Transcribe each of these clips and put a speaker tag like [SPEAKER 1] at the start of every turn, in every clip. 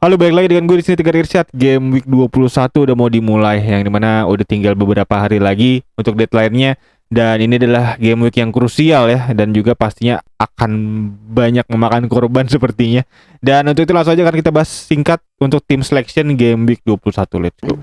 [SPEAKER 1] Halo, balik lagi dengan gue di sini Tegar Irsyad. Game week 21 udah mau dimulai, yang dimana udah tinggal beberapa hari lagi untuk deadline-nya. Dan ini adalah game week yang krusial ya, dan juga pastinya akan banyak memakan korban sepertinya. Dan untuk itu langsung aja kan kita bahas singkat untuk tim selection game week 21. Let's go.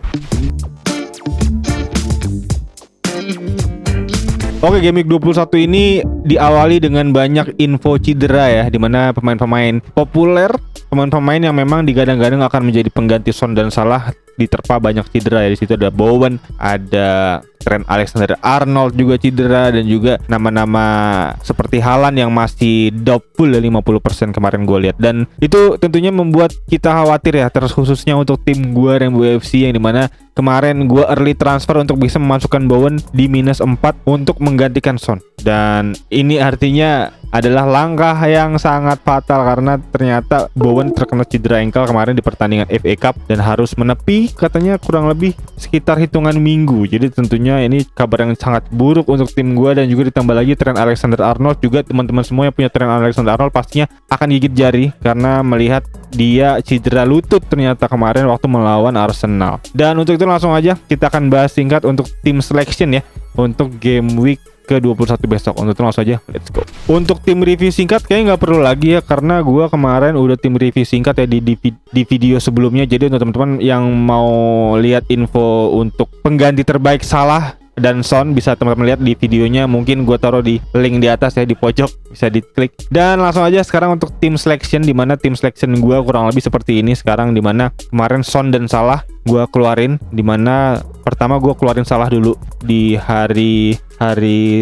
[SPEAKER 1] Oke, game week 21 ini diawali dengan banyak info cedera ya, dimana pemain-pemain populer, pemain-pemain yang memang digadang-gadang akan menjadi pengganti Son dan Salah diterpa banyak cedera ya. Di situ ada Bowen, ada Trent Alexander-Arnold juga cedera, dan juga nama-nama seperti Haaland yang masih doubtful ya, 50% kemarin gue lihat. Dan itu tentunya membuat kita khawatir ya, terus khususnya untuk tim gue Rainbow FC yang dimana kemarin gue early transfer untuk bisa memasukkan Bowen di -4 untuk menggantikan Son. Dan ini artinya adalah langkah yang sangat fatal karena ternyata Bowen terkena cedera ankle kemarin di pertandingan FA Cup dan harus menepi katanya kurang lebih sekitar hitungan minggu. Jadi tentunya ini kabar yang sangat buruk untuk tim gue, dan juga ditambah lagi Trent Alexander-Arnold juga. Teman-teman semua yang punya Trent Alexander-Arnold pastinya akan gigit jari karena melihat dia cedera lutut ternyata kemarin waktu melawan Arsenal. Dan untuk itu langsung aja kita akan bahas singkat untuk tim selection ya untuk game week ke-21 besok. Untuk itu langsung aja, let's go. Untuk tim review singkat kayaknya nggak perlu lagi ya, karena gua kemarin udah tim review singkat ya di video sebelumnya. Jadi untuk teman-teman yang mau lihat info untuk pengganti terbaik Salah dan Son, bisa teman-teman lihat di videonya, mungkin gue taruh di link di atas ya, di pojok, bisa diklik. Dan langsung aja sekarang untuk tim selection, dimana tim selection gue kurang lebih seperti ini sekarang, dimana kemarin Son dan Salah gue keluarin, dimana pertama gue keluarin Salah dulu di hari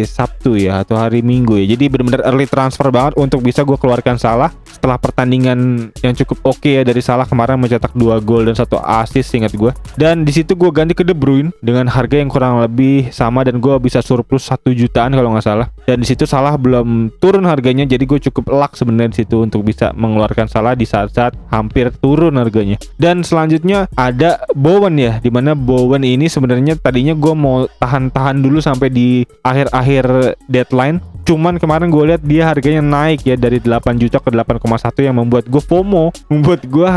[SPEAKER 1] Sabtu ya, atau hari Minggu ya. Jadi benar-benar early transfer banget untuk bisa gue keluarkan Salah setelah pertandingan yang cukup oke ya dari Salah kemarin, mencetak 2 gol dan 1 assist ingat gue. Dan di situ gue ganti ke De Bruyne dengan harga yang kurang lebih sama, dan gue bisa surplus 1 jutaan kalau nggak salah. Dan di situ Salah belum turun harganya, jadi gue cukup luck sebenarnya di situ untuk bisa mengeluarkan Salah di saat-saat hampir turun harganya. Dan selanjutnya ada Bowen ya, dimana Bowen ini sebenarnya tadinya gue mau tahan-tahan dulu sampai di akhir-akhir deadline. Cuman kemarin gue lihat dia harganya naik ya dari 8 juta ke 8,1, yang membuat gue FOMO, membuat gue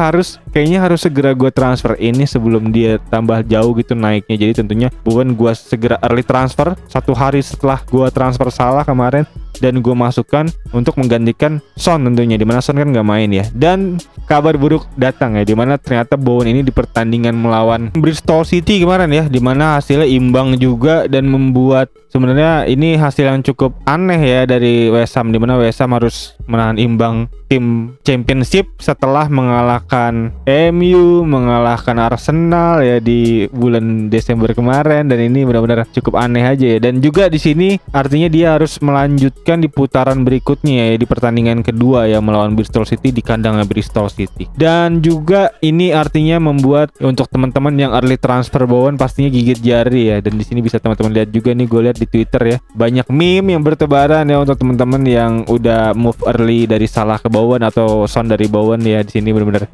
[SPEAKER 1] kayaknya harus segera gue transfer ini sebelum dia tambah jauh gitu naiknya. Jadi tentunya Bowen gue segera early transfer 1 hari setelah gue transfer Salah kemarin, dan gue masukkan untuk menggantikan Son tentunya, dimana Son kan nggak main ya. Dan kabar buruk datang ya, dimana ternyata Bowen ini di pertandingan melawan Bristol City kemarin ya, dimana hasilnya imbang juga, dan membuat sebenarnya ini hasil yang cukup aneh ya dari West Ham, dimana West Ham harus menahan imbang tim Championship setelah mengalahkan MU, mengalahkan Arsenal ya di bulan Desember kemarin. Dan ini benar-benar cukup aneh aja ya. Dan juga di sini artinya dia harus melanjutkan di putaran berikutnya ya, di pertandingan kedua ya, melawan Bristol City di kandangnya Bristol City. Dan juga ini artinya membuat untuk teman-teman yang early transfer Bowen pastinya gigit jari ya. Dan di sini bisa teman-teman lihat juga nih, gue lihat di Twitter ya, banyak meme yang bertebaran ya untuk teman-teman yang udah move early dari Salah ke Bowen atau Son dari Bowen ya. Di sini benar-benar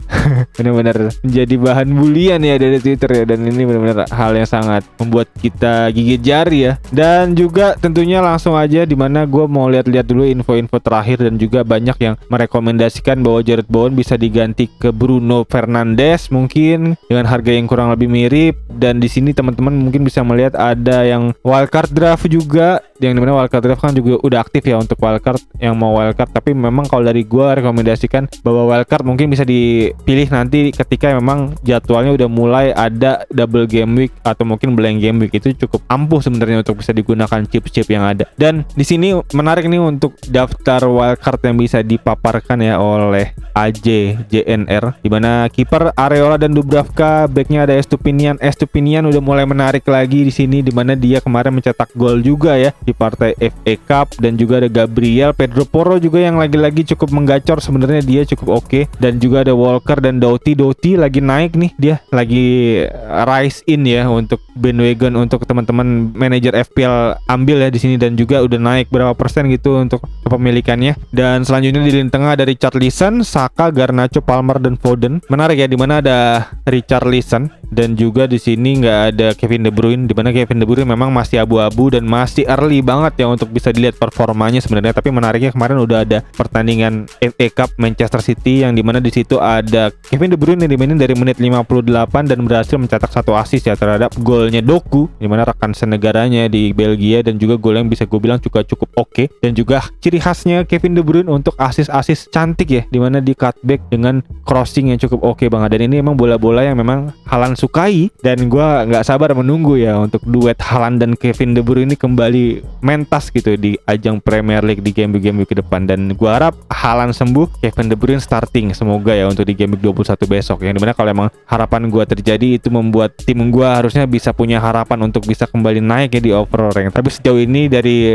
[SPEAKER 1] benar-benar menjadi bahan bulian ya dari Twitter ya, dan ini benar-benar hal yang sangat membuat kita gigit jari ya. Dan juga tentunya langsung aja, dimana gue mau lihat-lihat dulu info-info terakhir, dan juga banyak yang merekomendasikan bahwa Jarrod Bowen bisa diganti ke Bruno Fernandes mungkin dengan harga yang kurang lebih mirip. Dan di sini teman-teman mungkin bisa melihat ada yang wildcard draft juga, yang dimana wildcard draft kan juga udah aktif ya untuk wildcard yang mau wildcard. Tapi memang kalau dari gue rekomendasikan bahwa wildcard mungkin bisa dipilih nanti ketika memang jadwalnya udah mulai ada double game week atau mungkin blank game week. Itu cukup ampuh sebenarnya untuk bisa digunakan chip-chip yang ada. Dan di sini menarik nih untuk daftar wildcard yang bisa dipaparkan ya oleh AJJNR, dimana kiper Areola dan Dubravka, backnya ada Estupinian udah mulai menarik lagi di sini, dimana dia kemarin mencetak gol juga ya di partai FA Cup. Dan juga ada Gabriel, Pedro Porro juga yang lagi-lagi cukup menggacor sebenarnya, dia cukup oke. Dan juga ada Walker dan Doughty lagi naik nih, dia lagi rise in ya untuk bandwagon untuk teman-teman manajer FPL ambil ya di sini. Dan juga udah naik berapa persen gitu untuk kepemilikannya. Dan selanjutnya di lini tengah ada Richarlison, Saka, Garnacho, Palmer dan Foden. Menarik ya, dimana ada Richarlison dan juga di sini nggak ada Kevin De Bruyne, dimana Kevin De Bruyne memang masih abu-abu dan masih early early banget ya untuk bisa dilihat performanya sebenarnya. Tapi menariknya kemarin udah ada pertandingan FA Cup Manchester City yang dimana di situ ada Kevin De Bruyne yang dimainin dari menit 58 dan berhasil mencetak 1 assist ya terhadap golnya Doku, dimana rekan senegaranya di Belgia, dan juga gol yang bisa gue bilang juga cukup oke. Dan juga ciri khasnya Kevin De Bruyne untuk assist cantik ya, dimana di cutback dengan crossing yang cukup oke banget. Dan ini emang bola-bola yang memang Haaland sukai, dan gue nggak sabar menunggu ya untuk duet Haaland dan Kevin De Bruyne ini kembali mentas gitu di ajang Premier League di game week ke depan. Dan gue harap Haaland sembuh, Kevin De Bruyne starting semoga ya untuk di game week 21 besok. Yang dimana kalau emang harapan gue terjadi, itu membuat tim gue harusnya bisa punya harapan untuk bisa kembali naik ya di overall rank. Tapi sejauh ini dari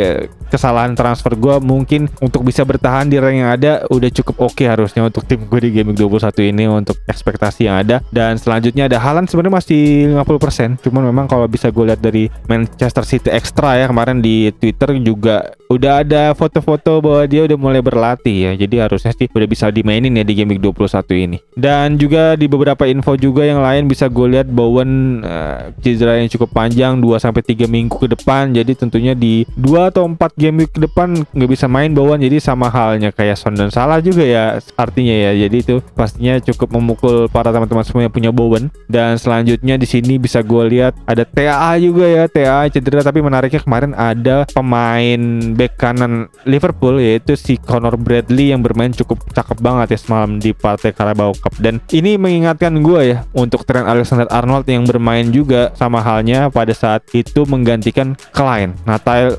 [SPEAKER 1] kesalahan transfer gue, mungkin untuk bisa bertahan di rank yang ada udah cukup oke harusnya untuk tim gue di game week 21 ini untuk ekspektasi yang ada. Dan selanjutnya ada Haaland sebenarnya masih 50%, cuman memang kalau bisa gue lihat dari Manchester City Extra ya, kemarin di Twitter juga udah ada foto-foto bahwa dia udah mulai berlatih ya, jadi harusnya sih udah bisa dimainin ya di game week 21 ini. Dan juga di beberapa info juga yang lain bisa gue lihat Bowen cedera yang cukup panjang 2-3 minggu ke depan, jadi tentunya di 2 atau 4 game week ke depan nggak bisa main Bowen. Jadi sama halnya kayak Son dan Salah juga ya artinya ya, jadi itu pastinya cukup memukul para teman-teman semua yang punya Bowen. Dan selanjutnya di sini bisa gue lihat ada TAA juga ya, TAA cedera. Tapi menariknya kemarin ada pemain back kanan Liverpool yaitu si Connor Bradley yang bermain cukup cakep banget ya semalam di partai Carabao Cup. Dan ini mengingatkan gue ya untuk Trent Alexander-Arnold yang bermain juga sama halnya pada saat itu menggantikan Klein.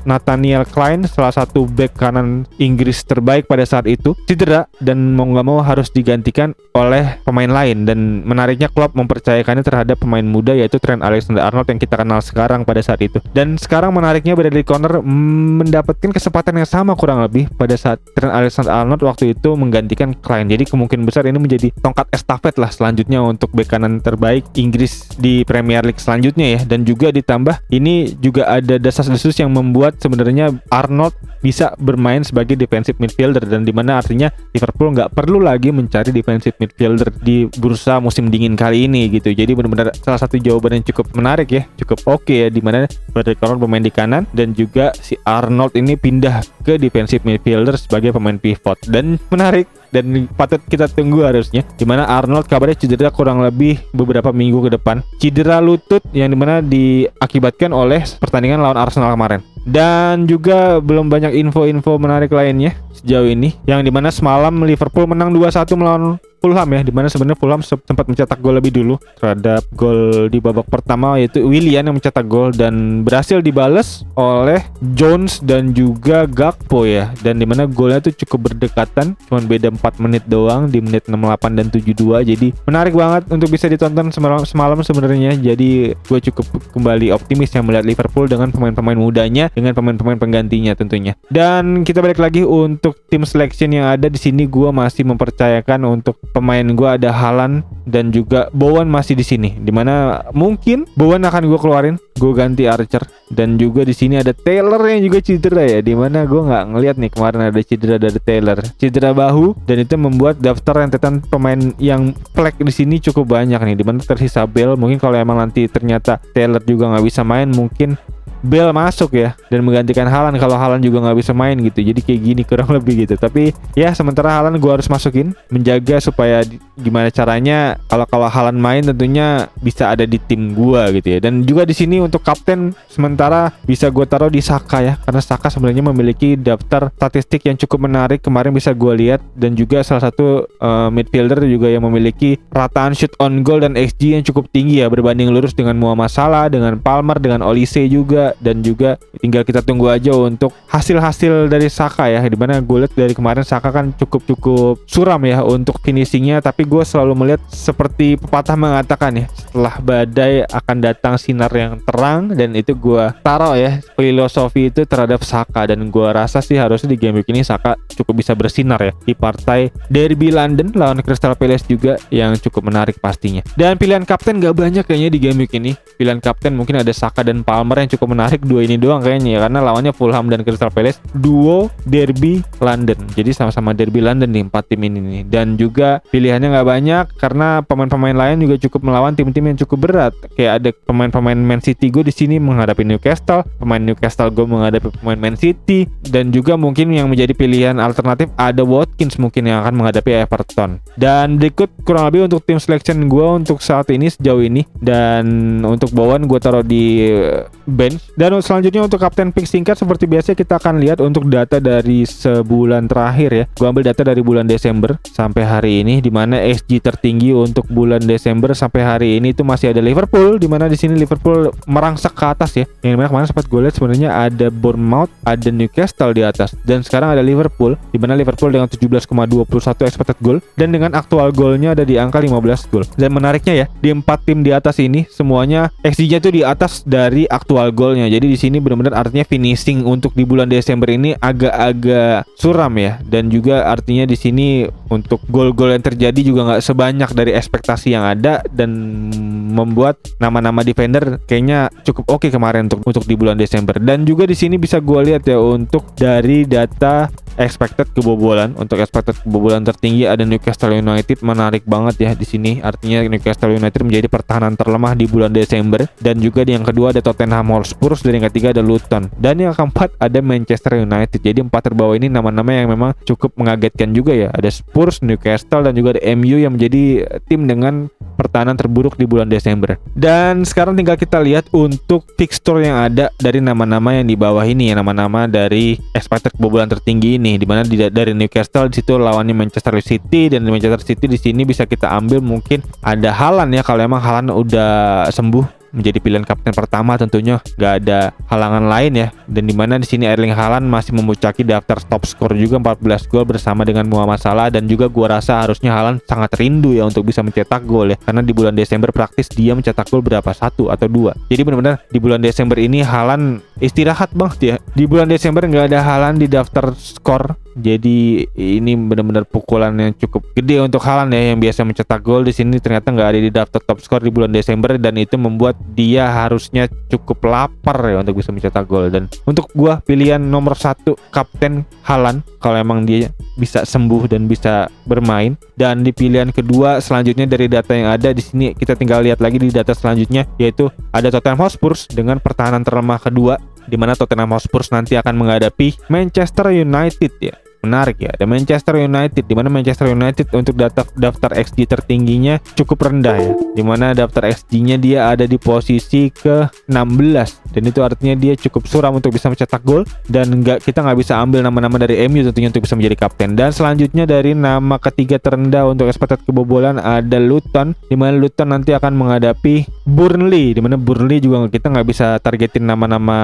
[SPEAKER 1] Nathaniel Klein, salah satu back kanan Inggris terbaik pada saat itu, cedera dan mau nggak mau harus digantikan oleh pemain lain. Dan menariknya Klopp mempercayakannya terhadap pemain muda yaitu Trent Alexander-Arnold yang kita kenal sekarang pada saat itu. Dan sekarang menariknya Bradley Connor mendapatkan kesempatan yang sama kurang lebih pada saat Trent Alexander-Arnold waktu itu menggantikan Klein. Jadi kemungkinan besar ini menjadi tongkat estafet lah selanjutnya untuk bek kanan terbaik Inggris di Premier League selanjutnya ya. Dan juga ditambah ini juga ada desas-desus yang membuat sebenarnya Arnold bisa bermain sebagai defensive midfielder, dan dimana artinya Liverpool nggak perlu lagi mencari defensive midfielder di bursa musim dingin kali ini gitu. Jadi benar-benar salah satu jawaban yang cukup menarik ya, cukup oke ya, dimana Bradley Connor bermain di kanan dan juga si Arnold ini pindah ke defensive midfielder sebagai pemain pivot. Dan menarik dan patut kita tunggu harusnya, dimana Arnold kabarnya cedera kurang lebih beberapa minggu ke depan, cedera lutut yang dimana diakibatkan oleh pertandingan lawan Arsenal kemarin. Dan juga belum banyak info-info menarik lainnya sejauh ini, yang dimana semalam Liverpool menang 2-1 melawan Fulham ya, dimana sebenarnya Fulham sempat mencetak gol lebih dulu terhadap gol di babak pertama, yaitu Willian yang mencetak gol dan berhasil dibalas oleh Jones dan juga Gakpo ya. Dan dimana golnya tuh cukup berdekatan, cuma beda 4 menit doang di menit 68 dan 72. Jadi menarik banget untuk bisa ditonton semalam sebenarnya. Jadi gue cukup kembali optimis yang melihat Liverpool dengan pemain-pemain mudanya, dengan pemain-pemain penggantinya tentunya. Dan kita balik lagi untuk tim selection yang ada di sini, gue masih mempercayakan untuk pemain gue ada Haaland dan juga Bowen masih di sini, dimana mungkin Bowen akan gue keluarin, gue ganti Archer. Dan juga di sini ada Taylor yang juga cedera ya, dimana gue nggak ngelihat nih kemarin ada cedera dari Taylor, cedera bahu, dan itu membuat daftar rentetan pemain yang flag di sini cukup banyak nih, dimana tersisa Bale. Mungkin kalau emang nanti ternyata Taylor juga nggak bisa main, mungkin Bale masuk ya dan menggantikan Haaland kalau Haaland juga nggak bisa main gitu. Jadi kayak gini kurang lebih gitu. Tapi ya sementara Haaland gue harus masukin, menjaga supaya gimana caranya kalau Haaland main tentunya bisa ada di tim gue gitu ya. Dan juga di sini untuk kapten sementara bisa gue taruh di Saka ya, karena Saka sebenarnya memiliki daftar statistik yang cukup menarik kemarin bisa gue lihat, dan juga salah satu midfielder juga yang memiliki rataan shoot on goal dan XG yang cukup tinggi ya, berbanding lurus dengan Mohamed Salah, dengan Palmer, dengan Olise juga. Dan juga tinggal kita tunggu aja untuk hasil-hasil dari Saka ya, dimana gue lihat dari kemarin Saka kan cukup suram ya untuk finishingnya. Tapi gue selalu melihat seperti pepatah mengatakan ya, setelah badai akan datang sinar yang terang, dan itu gue taruh ya filosofi itu terhadap Saka. Dan gue rasa sih harusnya di game week ini Saka cukup bisa bersinar ya di partai Derby London lawan Crystal Palace juga, yang cukup menarik pastinya. Dan pilihan kapten gak banyak kayaknya di game week ini. Pilihan kapten mungkin ada Saka dan Palmer yang cukup menarik, dua ini doang kayaknya ya, karena lawannya Fulham dan Crystal Palace, duo Derby London. Jadi sama-sama Derby London nih 4 tim ini nih. Dan juga pilihannya nggak banyak karena pemain-pemain lain juga cukup melawan tim-tim tim yang cukup berat. Kayak ada pemain-pemain Man City gue di sini menghadapi Newcastle, pemain Newcastle gue menghadapi pemain Man City, dan juga mungkin yang menjadi pilihan alternatif ada Watkins mungkin yang akan menghadapi Everton. Dan berikut kurang lebih untuk tim selection gue untuk saat ini sejauh ini, dan untuk Bowen gue taruh di bench. Dan selanjutnya untuk kapten pick singkat seperti biasa kita akan lihat untuk data dari sebulan terakhir ya. Gue ambil data dari bulan Desember sampai hari ini, di mana XG tertinggi untuk bulan Desember sampai hari ini itu masih ada Liverpool, di mana di sini Liverpool merangsak ke atas ya. Yang dimana kemarin sempat gue lihat sebenarnya ada Bournemouth, ada Newcastle di atas, dan sekarang ada Liverpool, di mana Liverpool dengan 17,21 expected goal dan dengan aktual golnya ada di angka 15 gol. Dan menariknya ya, di 4 tim di atas ini semuanya XG-nya itu di atas dari aktual golnya. Jadi di sini benar-benar artinya finishing untuk di bulan Desember ini agak-agak suram ya, dan juga artinya di sini untuk gol-gol yang terjadi juga nggak sebanyak dari ekspektasi yang ada, dan membuat nama-nama defender kayaknya cukup oke kemarin untuk di bulan Desember. Dan juga di sini bisa gue lihat ya untuk dari data expected kebobolan. Untuk expected kebobolan tertinggi ada Newcastle United, menarik banget ya di sini. Artinya Newcastle United menjadi pertahanan terlemah di bulan Desember, dan juga yang kedua ada Tottenham Hotspur, dan yang ketiga ada Luton, dan yang keempat ada Manchester United. Jadi 4 terbawah ini nama-nama yang memang cukup mengagetkan juga ya. Ada Spurs, Newcastle, dan juga ada MU yang menjadi tim dengan pertahanan terburuk di bulan Desember. Dan sekarang tinggal kita lihat untuk fixture yang ada dari nama-nama yang di bawah ini ya, nama-nama dari expected kebobolan tertinggi ini, di mana dari Newcastle di situ lawannya Manchester City, dan di Manchester City di sini bisa kita ambil mungkin ada Haaland ya, kalau emang Haaland udah sembuh menjadi pilihan kapten pertama, tentunya gak ada halangan lain ya. Dan dimana di sini Erling Haaland masih memuncaki daftar top skor juga 14 gol bersama dengan Muhammad Salah, dan juga gua rasa harusnya Haaland sangat rindu ya untuk bisa mencetak gol ya, karena di bulan Desember praktis dia mencetak gol berapa, 1 atau 2. Jadi benar-benar di bulan Desember ini Haaland istirahat banget ya. Di bulan Desember nggak ada Haaland di daftar skor. Jadi ini benar-benar pukulan yang cukup gede untuk Haaland ya, yang biasa mencetak gol di sini ternyata nggak ada di daftar top skor di bulan Desember, dan itu membuat dia harusnya cukup lapar ya untuk bisa mencetak gol. Dan untuk gua pilihan nomor 1 kapten Haaland kalau emang dia bisa sembuh dan bisa bermain. Dan di pilihan kedua selanjutnya dari data yang ada di sini kita tinggal lihat lagi di data selanjutnya, yaitu ada Tottenham Hotspur dengan pertahanan terlemah kedua, di mana Tottenham Hotspur nanti akan menghadapi Manchester United ya. Menarik ya, ada Manchester United, di mana Manchester United untuk daftar XG tertingginya cukup rendah ya, di mana daftar XG-nya dia ada di posisi ke-16, dan itu artinya dia cukup suram untuk bisa mencetak gol, dan kita nggak bisa ambil nama-nama dari MU tentunya untuk bisa menjadi kapten. Dan selanjutnya dari nama ketiga terendah untuk expected kebobolan ada Luton, di mana Luton nanti akan menghadapi Burnley, di mana Burnley juga kita nggak bisa targetin nama-nama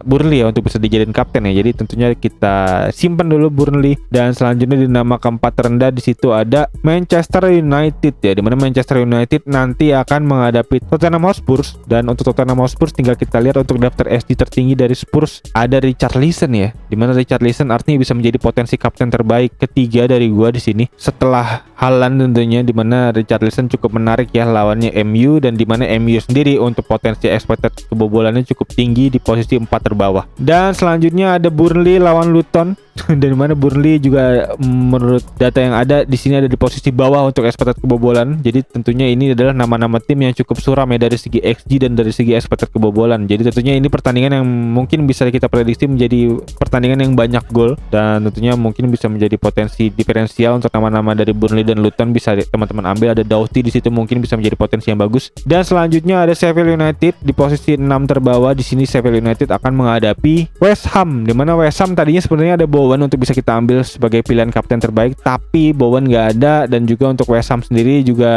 [SPEAKER 1] Burnley ya untuk bisa dijadiin kapten ya, jadi tentunya kita simpan dulu Burnley. Dan selanjutnya di nama keempat terendah di situ ada Manchester United ya, di mana Manchester United nanti akan menghadapi Tottenham Hotspur. Dan untuk Tottenham Hotspur tinggal kita lihat untuk daftar XG tertinggi dari Spurs ada Richarlison ya, di mana Richarlison artinya bisa menjadi potensi kapten terbaik ketiga dari gua di sini setelah Haaland tentunya, di mana Richarlison cukup menarik ya lawannya MU, dan di mana MU sendiri untuk potensi expected kebobolannya cukup tinggi di posisi 4 terbawah. Dan selanjutnya ada Burnley lawan Luton, dan mana Burnley juga menurut data yang ada di sini ada di posisi bawah untuk expected kebobolan. Jadi tentunya ini adalah nama-nama tim yang cukup suram ya dari segi XG dan dari segi expected kebobolan. Jadi tentunya ini pertandingan yang mungkin bisa kita prediksi menjadi pertandingan yang banyak gol, dan tentunya mungkin bisa menjadi potensi diferensial untuk nama-nama dari Burnley dan Luton. Bisa teman-teman ambil, ada Doughty di situ mungkin bisa menjadi potensi yang bagus. Dan selanjutnya ada Sheffield United di posisi 6 terbawah. Di sini Sheffield United akan menghadapi West Ham, di mana West Ham tadinya sebenarnya ada Bowen untuk bisa kita ambil sebagai pilihan kapten terbaik, tapi Bowen nggak ada. Dan juga untuk West Ham sendiri juga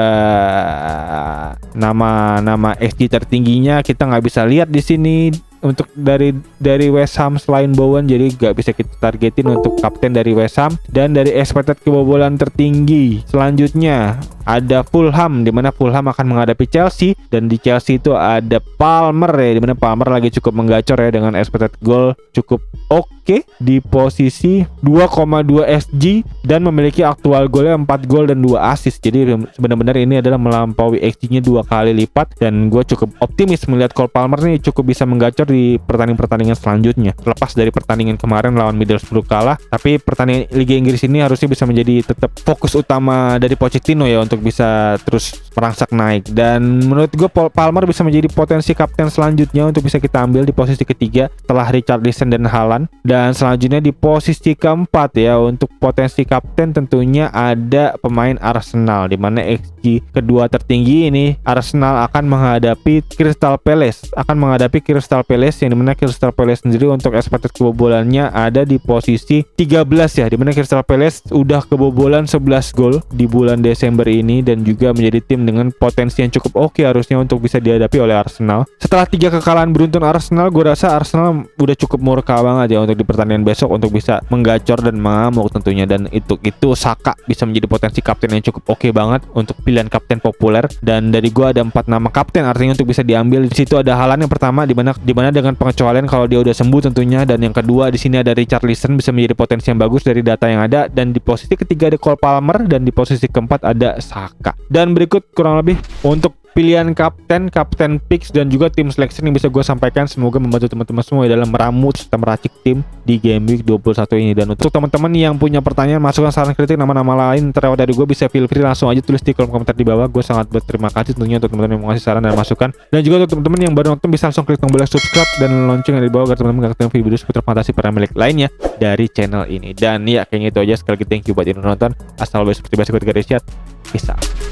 [SPEAKER 1] nama XG tertingginya kita nggak bisa lihat di sini untuk dari West Ham selain Bowen, jadi nggak bisa kita targetin untuk kapten dari West Ham. Dan dari expected kebobolan tertinggi selanjutnya ada Fulham, di mana Fulham akan menghadapi Chelsea, dan di Chelsea itu ada Palmer ya, di mana Palmer lagi cukup menggacor ya dengan expected goal cukup oke di posisi 2,2 XG dan memiliki aktual golnya 4 gol dan 2 assist. Jadi benar-benar ini adalah melampaui XG-nya 2 kali lipat, dan gue cukup optimis melihat Cole Palmer nih cukup bisa menggacor di pertandingan selanjutnya. Terlepas dari pertandingan kemarin lawan Middlesbrough kalah, tapi pertandingan Liga Inggris ini harusnya bisa menjadi tetap fokus utama dari Pochettino ya, untuk bisa terus merangsak naik. Dan menurut gue Palmer bisa menjadi potensi kapten selanjutnya untuk bisa kita ambil di posisi ketiga setelah Richarlison dan Haaland. Dan selanjutnya di posisi keempat ya untuk potensi kapten tentunya ada pemain Arsenal, di mana XG kedua tertinggi ini Arsenal akan menghadapi Crystal Palace, yang dimana Crystal Palace sendiri untuk expected kebobolannya ada di posisi 13 ya, dimana Crystal Palace udah kebobolan 11 gol di bulan Desember ini dan juga menjadi tim dengan potensi yang cukup oke harusnya untuk bisa dihadapi oleh Arsenal. Setelah 3 kekalahan beruntun Arsenal, gue rasa Arsenal udah cukup murka banget ya untuk di pertandingan besok untuk bisa menggacor dan mengamuk tentunya. Dan itu Saka bisa menjadi potensi kapten yang cukup oke banget untuk pilihan kapten populer. Dan dari gue ada 4 nama kapten artinya untuk bisa diambil. Di situ ada Haaland yang pertama, di mana dengan pengecualian kalau dia udah sembuh tentunya. Dan yang kedua di sini ada Richarlison, bisa menjadi potensi yang bagus dari data yang ada. Dan di posisi ketiga ada Cole Palmer, dan di posisi keempat ada Saka. Dan berikut kurang lebih untuk pilihan kapten picks dan juga tim selection yang bisa gue sampaikan. Semoga membantu teman-teman semua dalam meramut serta meracik tim di Game Week 21 ini. Dan untuk teman-teman yang punya pertanyaan, masukan, saran, kritik, nama-nama lain terlewat dari gue, bisa feel free langsung aja tulis di kolom komentar di bawah. Gue sangat berterima kasih tentunya untuk teman-teman yang mengasih saran dan masukan. Dan juga untuk teman-teman yang baru nonton bisa langsung klik tombol subscribe dan lonceng yang di bawah agar teman-teman gak ketinggalan video seputar fantasi Premier League lainnya dari channel ini. Dan ya kayaknya itu aja. Sekali lagi thank you buat yang nonton. Asal seperti biasa gue Garis Chat. Peace out.